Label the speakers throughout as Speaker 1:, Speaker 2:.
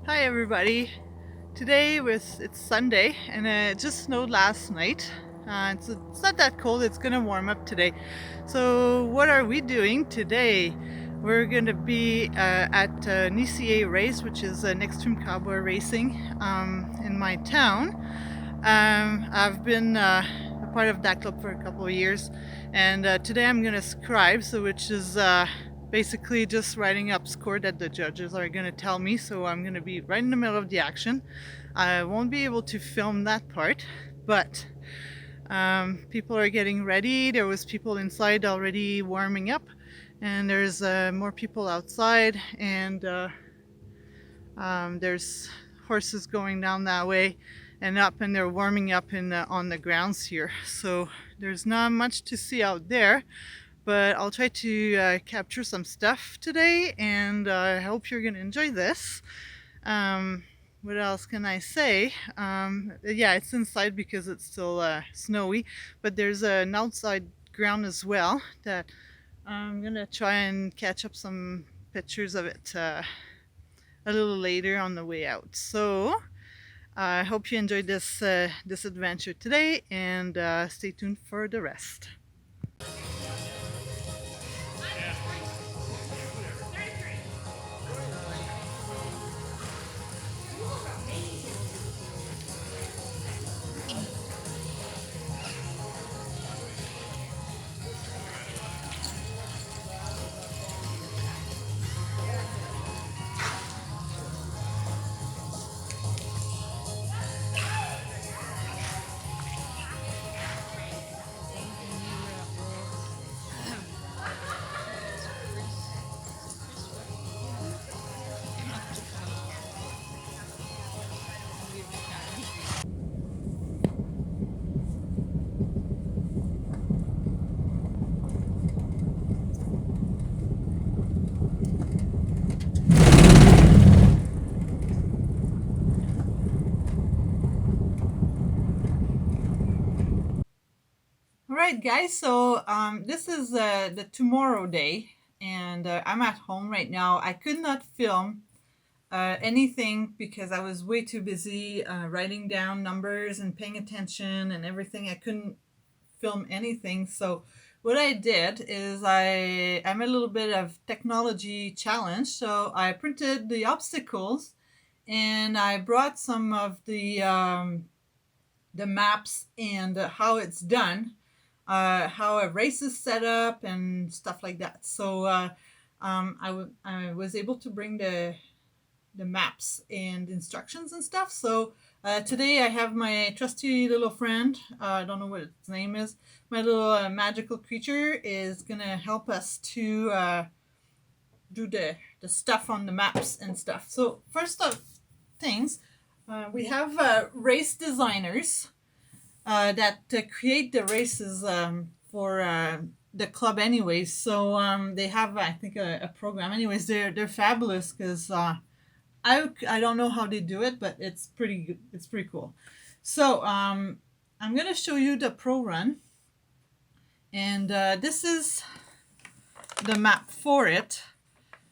Speaker 1: Hi everybody. It's Sunday and it just snowed last night. It's not that cold. It's gonna warm up today. So what are we doing today? We're gonna be at an ECA race, which is an Extreme Cowboy Racing in my town. I've been a part of that club for a couple of years, and today I'm gonna scribe, which is basically just writing up score that the judges are gonna tell me. So I'm gonna be right in the middle of the action. I won't be able to film that part, but people are getting ready. There was people inside already warming up, and there's more people outside, and there's horses going down that way and up, and they're warming up on the grounds here. So there's not much to see out there, but I'll try to capture some stuff today, and I hope you're gonna enjoy this. What else can I say? Yeah, it's inside because it's still snowy, but there's an outside ground as well that I'm gonna try and catch up some pictures of it a little later on the way out. So I hope you enjoyed this adventure today, and stay tuned for the rest. All right, guys. So this is the tomorrow day, and I'm at home right now. I could not film anything because I was way too busy writing down numbers and paying attention and everything. I couldn't film anything. So what I did is I'm a little bit of technology challenge. So I printed the obstacles, and I brought some of the maps and how it's done, how a race is set up and stuff like that. So I was able to bring the maps and instructions and stuff. So today I have my trusty little friend. I don't know what its name is. My little magical creature is gonna help us to do the stuff on the maps and stuff. So first of things, we have race designers that create the races for the club anyways. So they have, I think, a program. Anyways, they're fabulous because I don't know how they do it, but it's pretty good. It's pretty cool. So I'm gonna show you the pro run, and this is the map for it.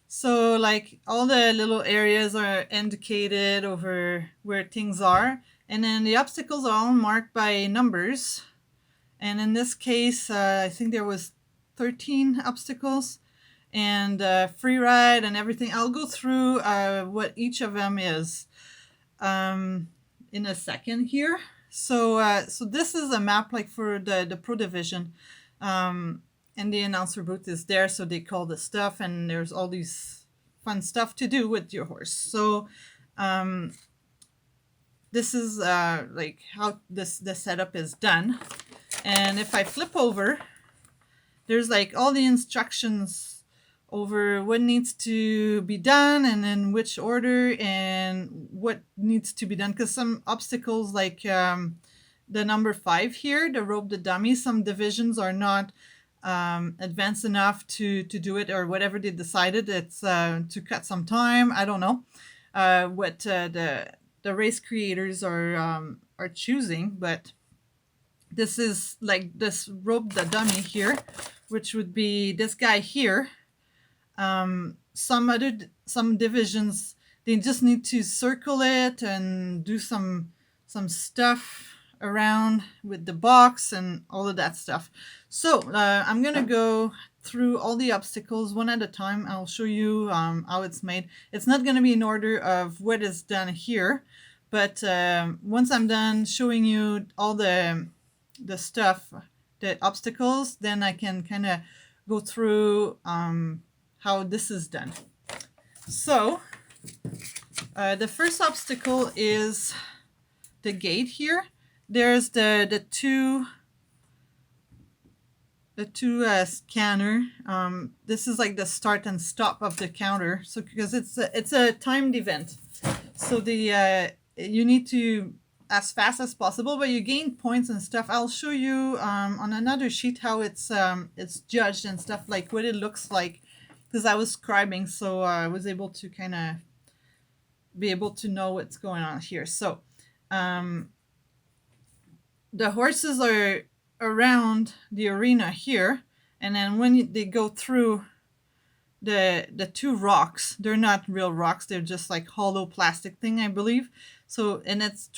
Speaker 1: So like all the little areas are indicated over where things are, and then the obstacles are all marked by numbers. And in this case, I think there was 13 obstacles, and free ride and everything. I'll go through what each of them is in a second here. So this is a map like for the pro division. And the announcer booth is there, so they call the stuff, and there's all these fun stuff to do with your horse. So this is like how the setup is done. And if I flip over, there's like all the instructions over what needs to be done and in which order and what needs to be done. Because some obstacles like the number 5 here, the rope the dummy, some divisions are not advanced enough to do it, or whatever they decided. It's to cut some time. I don't know what the race creators are choosing, but this is like this rope the dummy here, which would be this guy here. Some divisions they just need to circle it and do some stuff around with the box and all of that stuff. So I'm gonna go through all the obstacles one at a time. I'll show you how it's made. It's not gonna be in order of what is done here, but once I'm done showing you all the stuff, the obstacles, then I can kind of go through how this is done. So the first obstacle is the gate here. There's the two scanner. This is like the start and stop of the counter. So because it's a timed event, so the you need to as fast as possible, but you gain points and stuff. I'll show you on another sheet how it's judged and stuff, like what it looks like, because I was scribing, so I was able to kind of be able to know what's going on here. So the horses are around the arena here, and then when they go through the two rocks, they're not real rocks, they're just like hollow plastic thing, I believe. So, and it's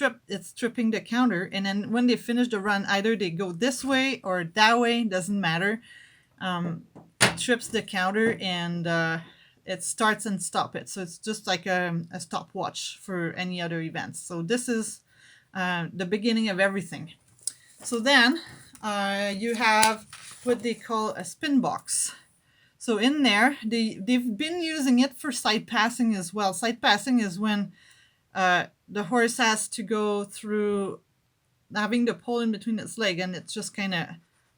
Speaker 1: tripping the counter, and then when they finish the run, either they go this way or that way, doesn't matter. It trips the counter, and it starts and stop it. So it's just like a stopwatch for any other events. So this is the beginning of everything. So then you have what they call a spin box. So in there, they've been using it for side passing as well. Side passing is when the horse has to go through having the pole in between its leg, and it's just kind of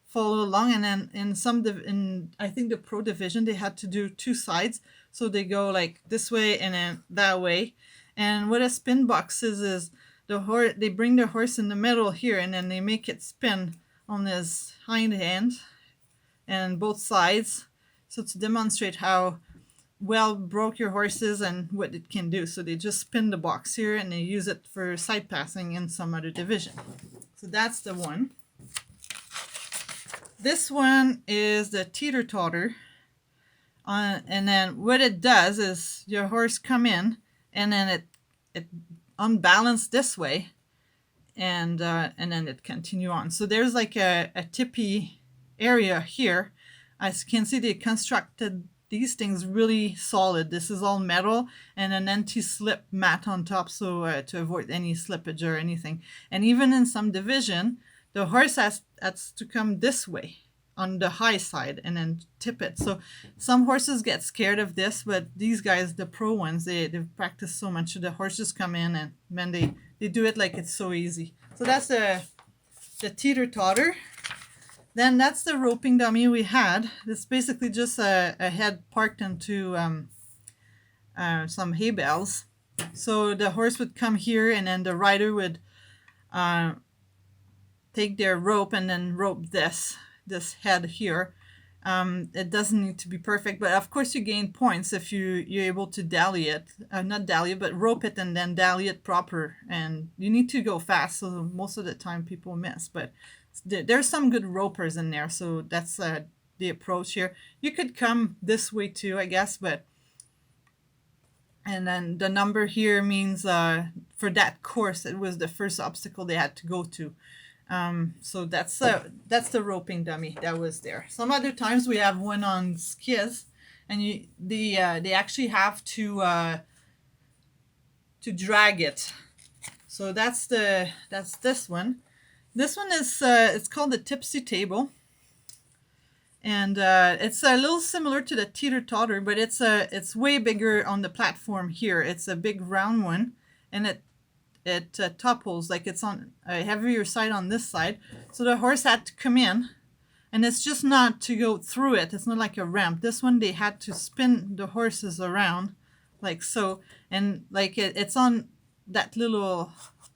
Speaker 1: follow along. And then in I think the pro division, they had to do two sides, so they go like this way and then that way. And what a spin box is the horse, they bring the horse in the middle here, and then they make it spin on his hind end and both sides, so to demonstrate how well broke your horse is and what it can do. So they just spin the box here, and they use it for side passing in some other division. So that's the one. This one is the teeter-totter. And then what it does is your horse come in, and then it unbalanced this way, and then it continue on. So there's like a tippy area here. As you can see, they constructed these things really solid. This is all metal and an anti-slip mat on top, so to avoid any slippage or anything. And even in some division, the horse has to come this way on the high side and then tip it. So some horses get scared of this, but these guys, the pro ones, they've practiced so much. So the horse just come in, and then they do it like it's so easy. So that's the teeter-totter. Then that's the roping dummy we had. It's basically just a head parked into some hay bales. So the horse would come here, and then the rider would take their rope and then rope this head here. It doesn't need to be perfect, but of course you gain points if you're able to dally it, not dally it, but rope it and then dally it proper. And you need to go fast, so most of the time people miss, but there's some good ropers in there, so that's the approach here. You could come this way too, I guess, but and then the number here means for that course, it was the first obstacle they had to go to. So that's the roping dummy that was there. Some other times we have one on skis, and they actually have to drag it. So that's this one. This one is it's called the tipsy table, and it's a little similar to the teeter-totter, but it's way bigger on the platform here. It's a big round one, and it topples, like it's on a heavier side on this side. So the horse had to come in, and it's just not to go through it. It's not like a ramp. This one they had to spin the horses around like so, and like it's on that little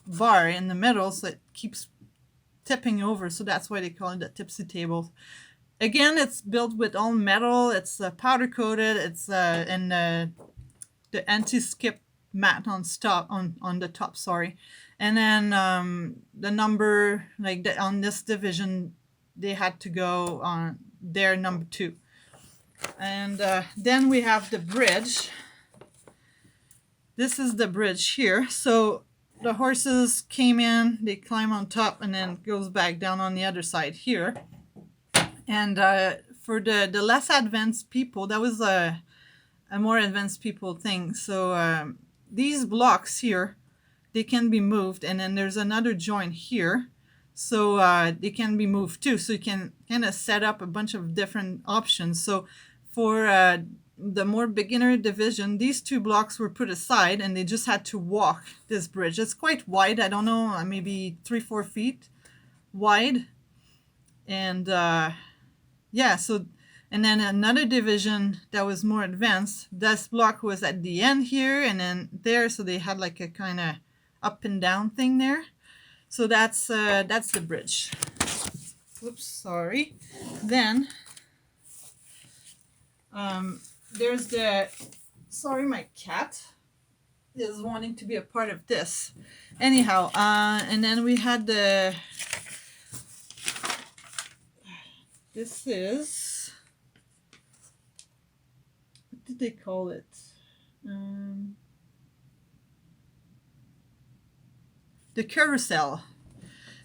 Speaker 1: bar in the middle, so it keeps tipping over. So that's why they call it the tipsy table. Again, it's built with all metal. It's powder coated. It's and the anti-skip mat on the top, sorry. And then the number, like on this division, they had to go on their number 2. And then we have the bridge. this is the bridge here. So the horses came in, they climb on top, and then goes back down on the other side here. And for the less advanced people, that was a more advanced people thing. So these blocks here, they can be moved, and then there's another joint here, so they can be moved too. So you can kind of set up a bunch of different options. So for the more beginner division, these two blocks were put aside, and they just had to walk this bridge. It's quite wide. I don't know, maybe 3-4 feet wide, and yeah. So, and then another division that was more advanced, this block was at the end here and then there, so they had like a kind of up and down thing there. So that's the bridge. Whoops, sorry. Then there's the, sorry, my cat is wanting to be a part of this. Anyhow, and then we had the, this is, what did they call it? The carousel.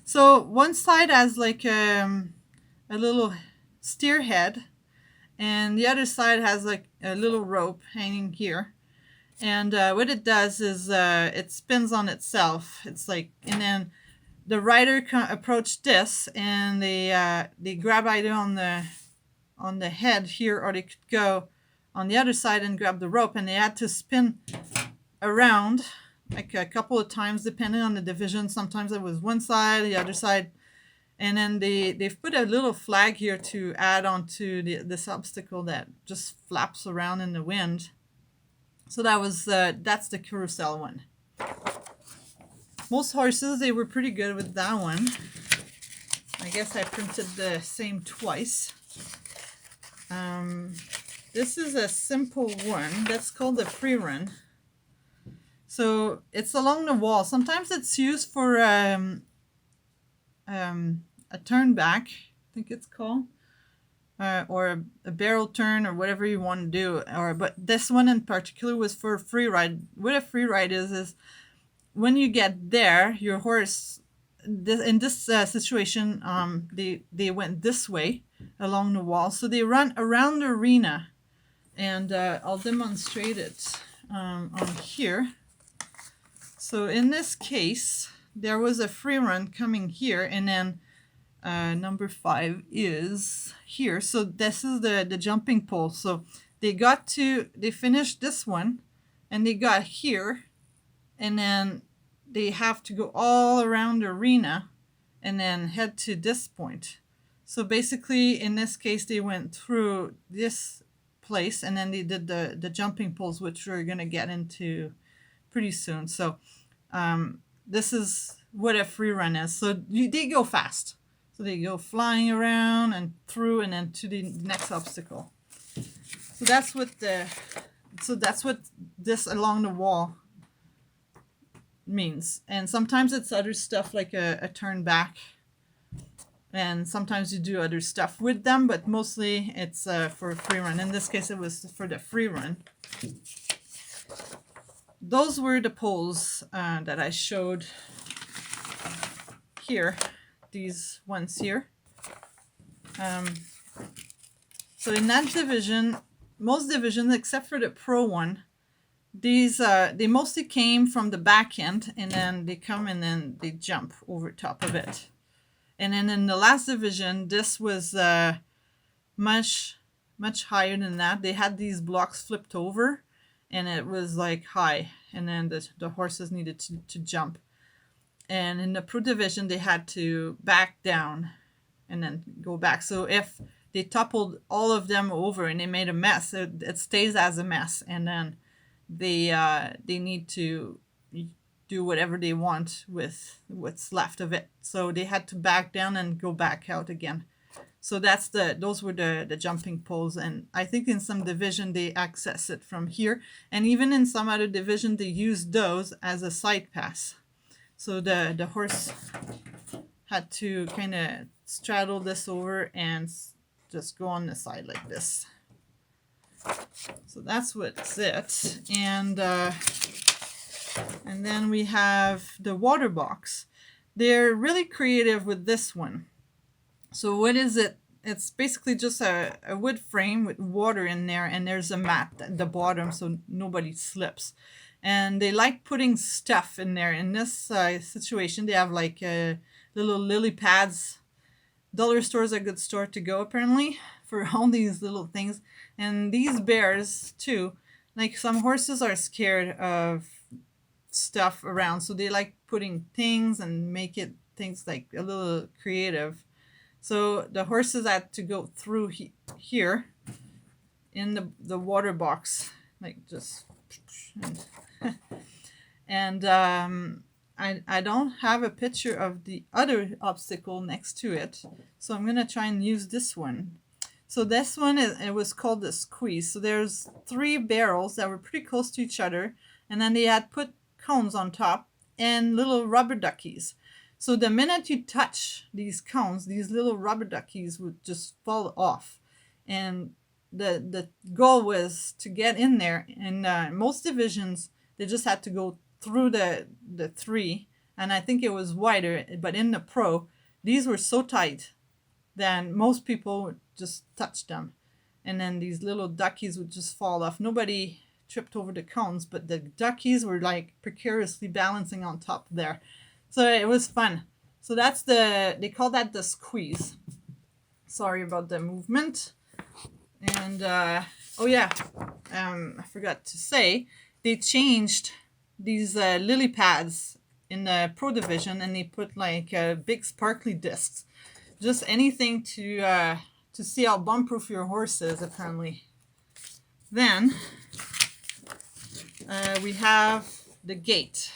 Speaker 1: So one side has like a little steer head, and the other side has like a little rope hanging here. And what it does is it spins on itself. It's like, and then the rider approach this, and they grab either on the head here, or they could go on the other side and grab the rope, and they had to spin around like a couple of times depending on the division. Sometimes it was one side, the other side, and then they've put a little flag here to add on to this obstacle that just flaps around in the wind. So that was that's the carousel one. Most horses, they were pretty good with that one. I guess I printed the same twice. This is a simple one that's called the free run. So it's along the wall. Sometimes it's used for a turn back, I think it's called, or a barrel turn, or whatever you want to do. But this one in particular was for a free ride. What a free ride is when you get there, your horse, in this situation, they went this way along the wall. So they run around the arena, and I'll demonstrate it on here. So in this case, there was a free run coming here, and then number 5 is here. So this is the jumping pole. So they finished this one, and they got here, and then they have to go all around the arena and then head to this point. So basically, in this case, they went through this place, and then they did the jumping poles, which we're going to get into pretty soon. So this is what a free run is. So they go fast. So they go flying around and through, and then to the next obstacle. So that's what this along the wall means. And sometimes it's other stuff like a turn back, and sometimes you do other stuff with them, but mostly it's for a free run. In this case, it was for the free run. Those were the poles that I showed here, these ones here. So in that division, most divisions except for the pro one, these they mostly came from the back end, and then they come and then they jump over top of it. And then in the last division, this was much higher than that. They had these blocks flipped over, and it was like high, and then the horses needed to jump. And in the pro division, they had to back down and then go back. So if they toppled all of them over and they made a mess, it stays as a mess, and then they need to do whatever they want with what's left of it. So they had to back down and go back out again. So those were the jumping poles, and I think in some division they access it from here, and even in some other division they use those as a side pass. So the horse had to kind of straddle this over and just go on the side like this. So that's what's it. And And then we have the water box. They're really creative with this one. So what is it? It's basically just a wood frame with water in there, and there's a mat at the bottom so nobody slips. And they like putting stuff in there. In this situation, they have like little lily pads. Dollar store is a good store to go, apparently, for all these little things. And these bears, too, like some horses are scared of stuff around, so they like putting things and make it things like a little creative. So the horses had to go through here in the water box, like just and I don't have a picture of the other obstacle next to it, so I'm gonna try and use this one. So this one it was called the squeeze. So there's 3 barrels that were pretty close to each other, and then they had put cones on top and little rubber duckies. So the minute you touch these cones, these little rubber duckies would just fall off. And the goal was to get in there. In most divisions, they just had to go through the 3, and I think it was wider. But in the pro, these were so tight that most people would just touch them, and then these little duckies would just fall off. Nobody tripped over the cones, but the duckies were like precariously balancing on top there. So it was fun. So that's they call that the squeeze. Sorry about the movement. And oh yeah, I forgot to say, they changed these lily pads in the pro division, and they put like big sparkly discs. Just anything to see how bomb-proof your horse is, apparently. Then we have the gate.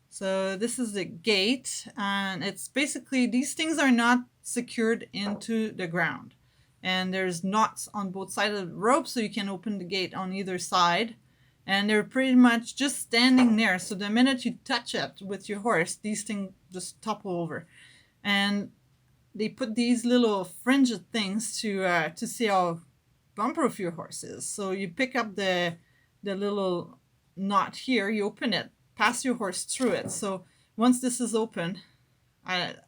Speaker 1: So this is the gate, and it's basically, these things are not secured into the ground. And there's knots on both sides of the rope, so you can open the gate on either side. And they're pretty much just standing there. So the minute you touch it with your horse, these things just topple over. And they put these little fringed things to see how bomb-proof your horse is. So you pick up the little knot here, you open it, pass your horse through it. So once this is open,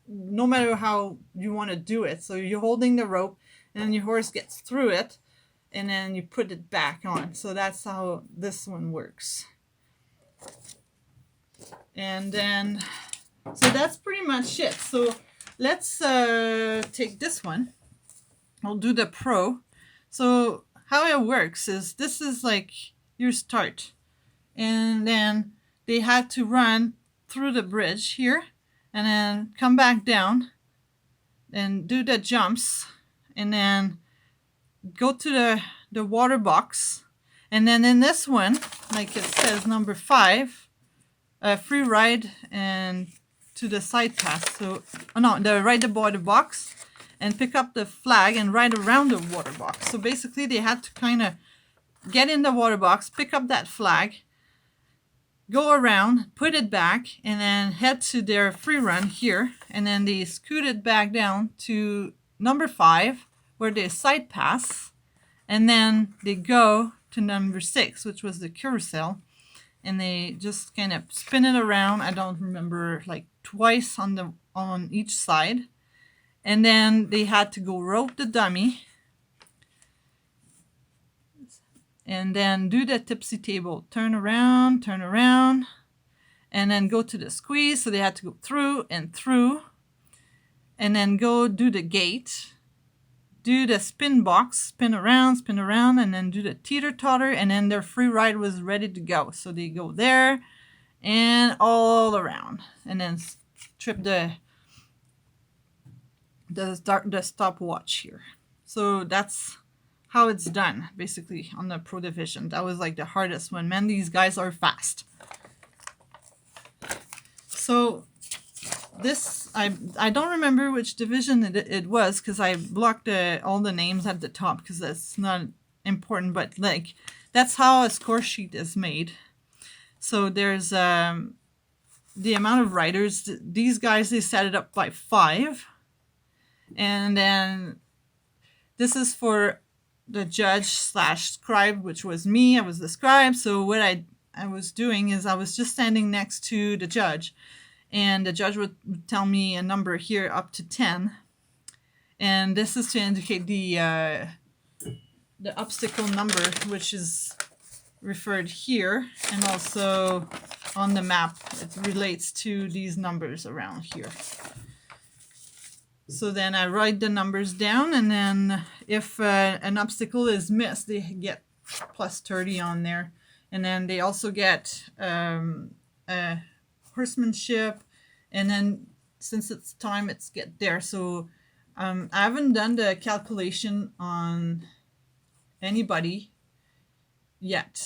Speaker 1: no matter how you want to do it, so you're holding the rope, and then your horse gets through it, and then you put it back on. So that's how this one works. And then, so that's pretty much it. So let's take this one. I'll do the pro. So how it works is, this is like your start. And then they had to run through the bridge here, and then come back down and do the jumps, and then go to the water box. And then in this one, like it says, number 5, free ride and to the side pass. So, oh no, the ride aboard the box and pick up the flag and ride around the water box. So basically they had to kind of get in the water box, pick up that flag, go around, put it back, and then head to their free run here. And then they scooted back down to number 5, where they side pass. And then they go to number 6, which was the carousel. And they just kind of spin it around. I don't remember, like twice on each side. And then they had to go rope the dummy. And then do the tipsy table. Turn around, and then go to the squeeze. So they had to go through and through. And then go do the gate. Do the spin box, spin around, and then do the teeter-totter. And then their free ride was ready to go. So they go there and all around. And then trip the stopwatch here. So that's how it's done, basically, on the pro division. That was like the hardest one. Man, these guys are fast. So this, I don't remember which division it was, because I blocked all the names at the top, because that's not important, but like, that's how a score sheet is made. So there's the amount of riders. These guys, they set it up by 5. And then this is for the judge / scribe, which was me. I was the scribe. So what I I was doing is I was just standing next to the judge, and the judge would tell me a number here up to 10, and this is to indicate the obstacle number, which is referred here, and also on the map it relates to these numbers around here. So then I write the numbers down, and then if an obstacle is missed, they get plus 30 on there. And then they also get horsemanship, and then since it's time, it's get there. So I haven't done the calculation on anybody yet,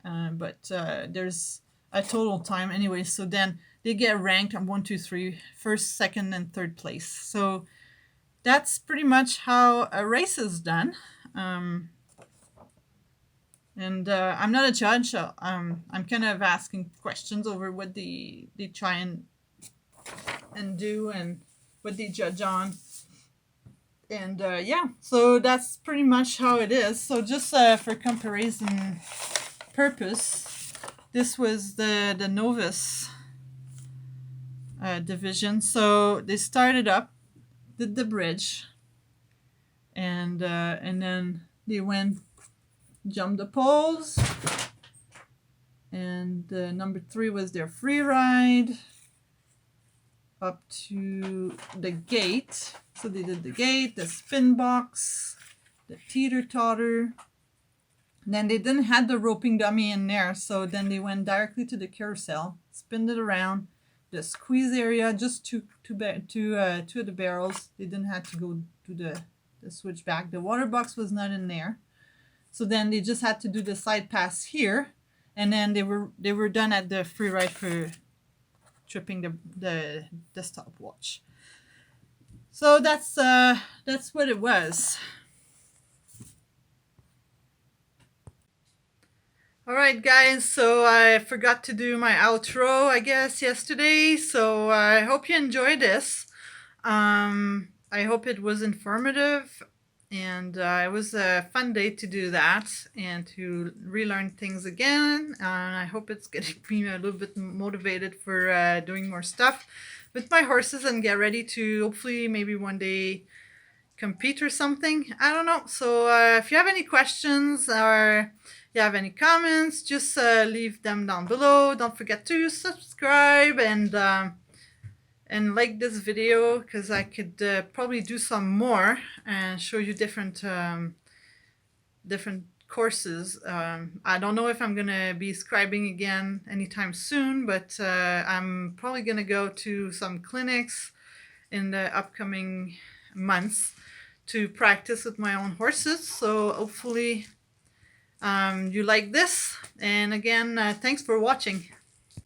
Speaker 1: but there's a total time anyway. So then they get ranked on 1, 2, 3, first, second, and third place. So that's pretty much how a race is done. And I'm not a judge, so I'm kind of asking questions over what they try and do and what they judge on. And yeah, so that's pretty much how it is. So just for comparison purpose, this was the novice division. So they started up, did the bridge, and then they went, jumped the poles, and number 3 was their free ride up to the gate. So they did the gate, the spin box, the teeter-totter. Then they didn't have the roping dummy in there, so then they went directly to the carousel, spinned it around, the squeeze area, just two of the barrels. They didn't have to go to the switchback. The water box was not in there, so then they just had to do the side pass here, and then they were done at the free ride for tripping the stopwatch. So that's what it was. All right, guys, so I forgot to do my outro, I guess, yesterday. So I hope you enjoyed this. I hope it was informative, and it was a fun day to do that and to relearn things again. And I hope it's getting me a little bit motivated for doing more stuff with my horses and get ready to hopefully maybe one day compete or something. I don't know. So if you have any questions or you have any comments, just leave them down below. Don't forget to subscribe and like this video, because I could probably do some more and show you different courses. I don't know if I'm gonna be scribing again anytime soon, but I'm probably gonna go to some clinics in the upcoming months to practice with my own horses. So hopefully you like this, and again, thanks for watching.